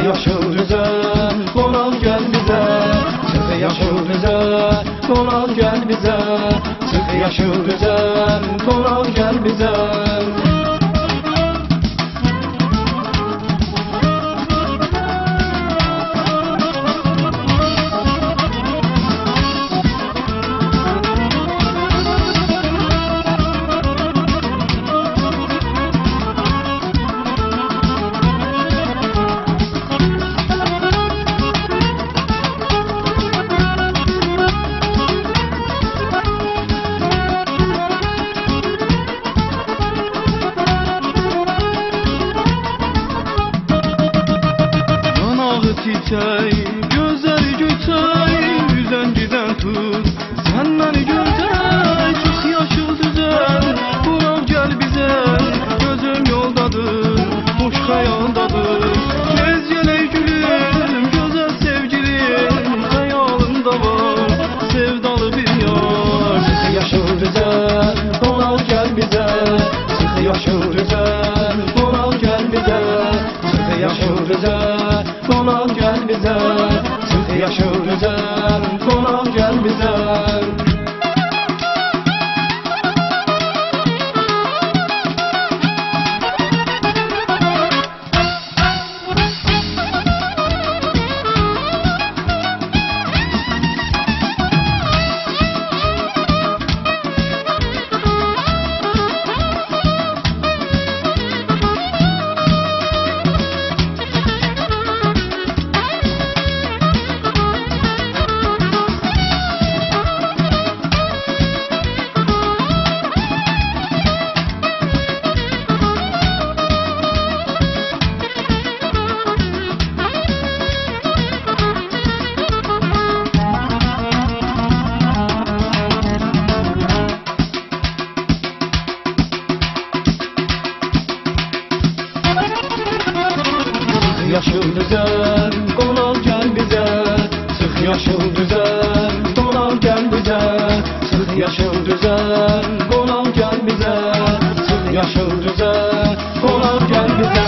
yaşıl düzen, qonaq gəl bizə. Sıx yaşıl düzen, qonaq gəl bizə. Sıx yaşıl düzen, qonaq gəl bizə. Çiçeği, gözleri göçey, yüzden giden tut, senden gözey, çık yaşıl düzen, qonaq gel bize, gözüm yoldadır, hoş hayaldadır, tez geley gülüm, güzel sevgilim, hayalımda var, sevdalı bir yar. Sıx yaşıl düzen, qonaq gel bizə. Sıx yaşıl düzen, qonaq gel bizə. Sıx yaşıl düzen, qonaq gəl bizə. Sıx yaşıl düzen, qonaq gəl bizə. Yaşıl düzen, qonaq gəl bizə. Sıx yaşıl düzen, qonaq gəl bizə. Sıx yaşıl düzen, qonaq gəl bizə. Sıx yaşıl düzen, qonaq gəl bizə.